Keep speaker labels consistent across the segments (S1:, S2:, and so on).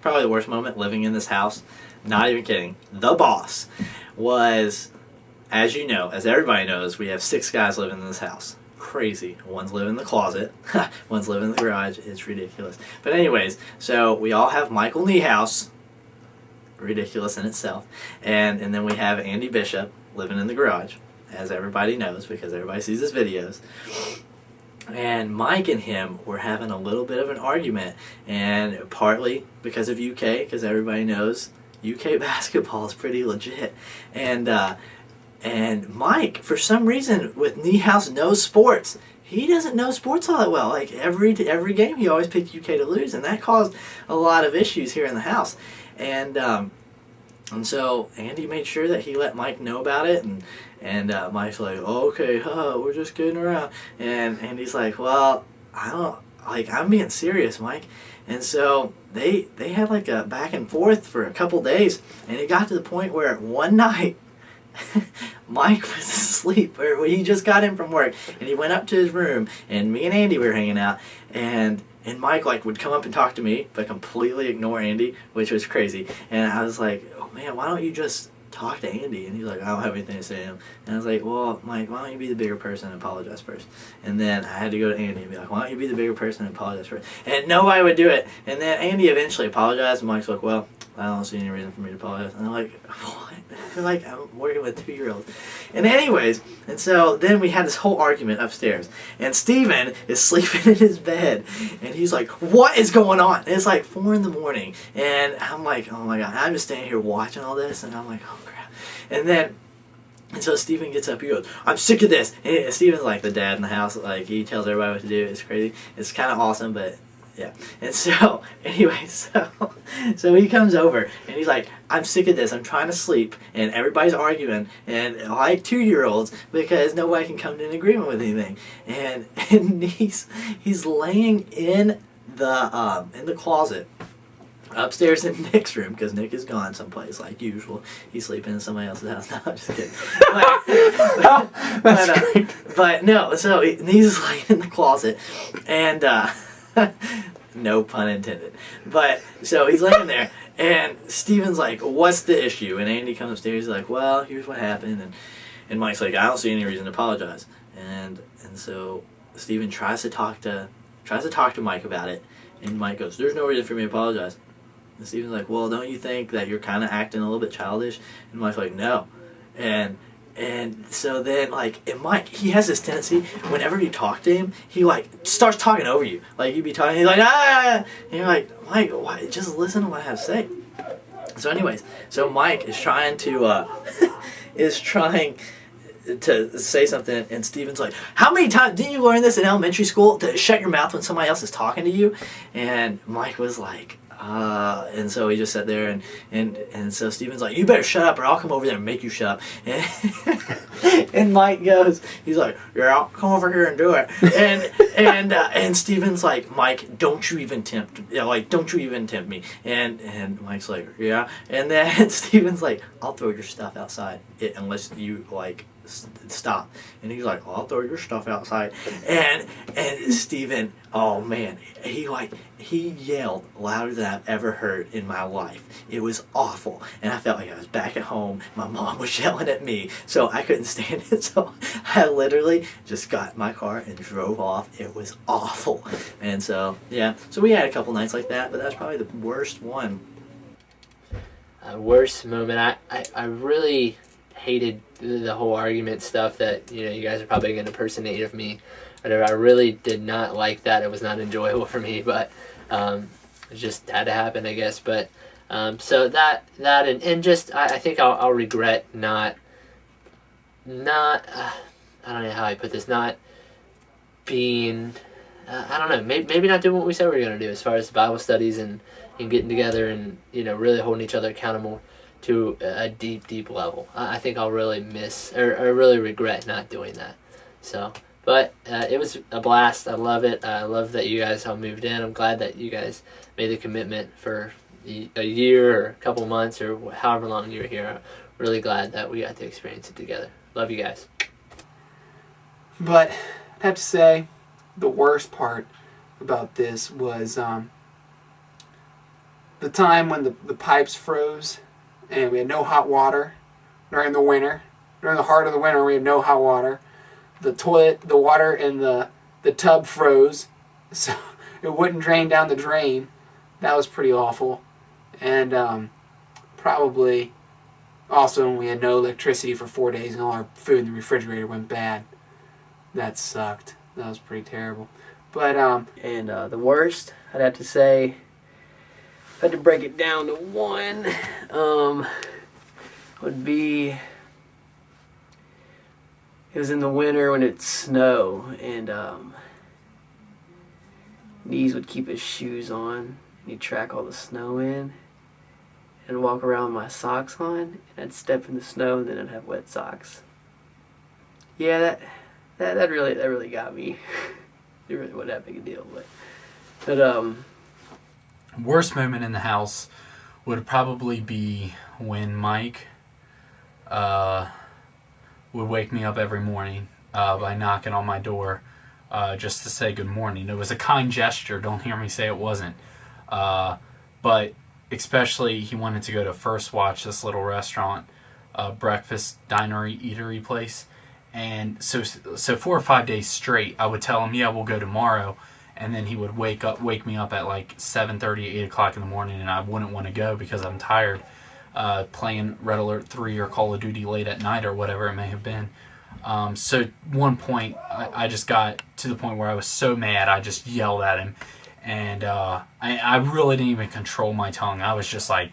S1: probably the worst moment living in this house, not even kidding, the boss, was, as you know, as everybody knows, we have 6 guys living in this house. Crazy. One's living in the closet. One's living in the garage. It's ridiculous. But anyways, so we all have Michael Niehaus. Ridiculous in itself. And then we have Andy Bishop living in the garage, as everybody knows because everybody sees his videos. And Mike and him were having a little bit of an argument, and partly because of UK, because everybody knows UK basketball is pretty legit. And Mike, for some reason, with Niehaus knows sports, he doesn't know sports all that well. Like every game, he always picked UK to lose, and that caused a lot of issues here in the house. And so Andy made sure that he let Mike know about it, and Mike's like, oh, okay, we're just kidding around. And Andy's like, well, I'm being serious, Mike. And so they had like a back and forth for a couple days, and it got to the point where one night, Mike was asleep, or he just got in from work, and he went up to his room, and me and Andy were hanging out, and Mike like would come up and talk to me, but completely ignore Andy, which was crazy. And I was like, oh man, why don't you just talk to Andy? And he's like, I don't have anything to say to him. And I was like, well, Mike, why don't you be the bigger person and apologize first? And then I had to go to Andy and be like, why don't you be the bigger person and apologize first? And nobody would do it. And then Andy eventually apologized, and Mike's like, well, I don't see any reason for me to apologize. And I'm like, what? Like, I'm working with 2-year-olds. And anyways, and so then we had this whole argument upstairs. And Steven is sleeping in his bed. And he's like, what is going on? And it's like 4 in the morning. And I'm like, oh my God. I'm just standing here watching all this. And I'm like, oh crap. And so Steven gets up, he goes, I'm sick of this. And Steven's like the dad in the house. Like, he tells everybody what to do. It's crazy. It's kind of awesome, but yeah. And so, anyway, so he comes over, and he's like, I'm sick of this. I'm trying to sleep, and everybody's arguing, and like 2-year-olds, because nobody can come to an agreement with anything. And he's laying in the closet upstairs in Nick's room, because Nick is gone someplace like usual. He's sleeping in somebody else's house. No, I'm just kidding. But no, so he's laying in the closet, and no pun intended. But so he's laying there, and Steven's like, what's the issue? And Andy comes upstairs, he's like, well, here's what happened. And Mike's like, I don't see any reason to apologize. And so Steven tries to talk to Mike about it, and Mike goes, there's no reason for me to apologize. And Steven's like, well, don't you think that you're kind of acting a little bit childish? And Mike's like, no. And so then, like, and Mike, he has this tendency, whenever you talk to him, he, like, starts talking over you. Like, you'd be talking, he's like, ah! And you're like, Mike, why? Just listen to what I have to say. So anyways, so Mike is trying to say something, and Steven's like, how many times, didn't you learn this in elementary school, to shut your mouth when somebody else is talking to you? And Mike was like, and so he just sat there, and so Steven's like, you better shut up or I'll come over there and make you shut up. And Mike goes, he's like, yeah, I'll come over here and do it. And Steven's like, Mike, don't you even tempt me. And Mike's like, yeah. And then Steven's like, I'll throw your stuff outside unless you like stop. And he's like, I'll throw your stuff outside. And Steven, oh man, he yelled louder than I've ever heard in my life. It was awful. And I felt like I was back at home. My mom was yelling at me, so I couldn't stand it. So I literally just got in my car and drove off. It was awful. And so, yeah. So we had a couple nights like that, but that's probably the worst one.
S2: Worst moment. I really hated the whole argument stuff that, you know, you guys are probably going to impersonate of me. Whatever. I really did not like that. It was not enjoyable for me, but it just had to happen, I guess. But so that and just I think I'll regret not I don't know how I put this, not being I don't know, maybe not doing what we said we were going to do as far as Bible studies and getting together and, you know, really holding each other accountable to a deep level. I think I'll really miss or really regret not doing that. So, but it was a blast. I love it. I love that you guys all moved in. I'm glad that you guys made the commitment for a year or a couple months or however long you were here. I'm really glad that we got to experience it together. Love you guys.
S3: But I have to say, the worst part about this was the time when the pipes froze and we had no hot water during the winter. During the heart of the winter, we had no hot water. The water in the tub froze, so it wouldn't drain down the drain. That was pretty awful. And probably also when we had no electricity for 4 days and all our food in the refrigerator went bad. That sucked. That was pretty terrible. But
S4: And the worst, I'd have to say, if I had to break it down to one, would be, it was in the winter when it'd snow, and Knees would keep his shoes on, and he'd track all the snow in, and walk around with my socks on, and I'd step in the snow, and then I'd have wet socks. Yeah, that really got me. It really wasn't that big a deal, but
S5: worst moment in the house would probably be when Mike would wake me up every morning by knocking on my door just to say good morning. It was a kind gesture, don't hear me say it wasn't. But especially he wanted to go to First Watch, this little restaurant, breakfast dinery eatery place. And so 4 or 5 days straight, I would tell him, yeah, we'll go tomorrow. And then he would wake me up at like 7:30, 8 o'clock in the morning, and I wouldn't want to go because I'm tired playing Red Alert 3 or Call of Duty late at night or whatever it may have been. So at one point, I just got to the point where I was so mad, I just yelled at him. And I really didn't even control my tongue. I was just like,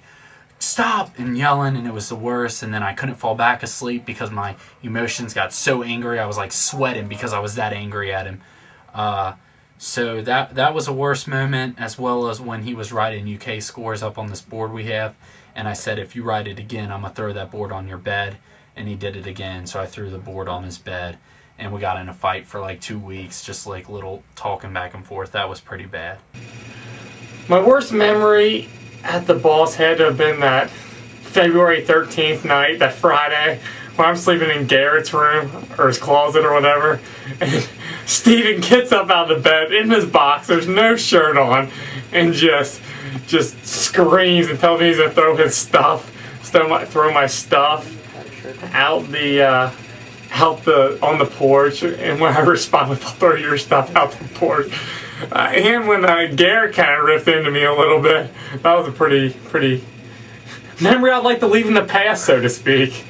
S5: stop, and yelling, and it was the worst. And then I couldn't fall back asleep because my emotions got so angry. I was like sweating because I was that angry at him. So that was a worst moment, as well as when he was writing UK scores up on this board we have. And I said, if you write it again, I'm going to throw that board on your bed. And he did it again, so I threw the board on his bed. And we got in a fight for like 2 weeks, just like little talking back and forth. That was pretty bad.
S6: My worst memory at the Boss had to have been that February 13th night, that Friday, when I'm sleeping in Garrett's room, or his closet or whatever, and Steven gets up out of the bed in his boxers, no shirt on, and just screams and tells me he's gonna throw his stuff, throw my stuff out on the porch. And when I respond with, I'll throw your stuff out the porch. And when Garrett kind of ripped into me a little bit, that was a pretty memory I'd like to leave in the past, so to speak.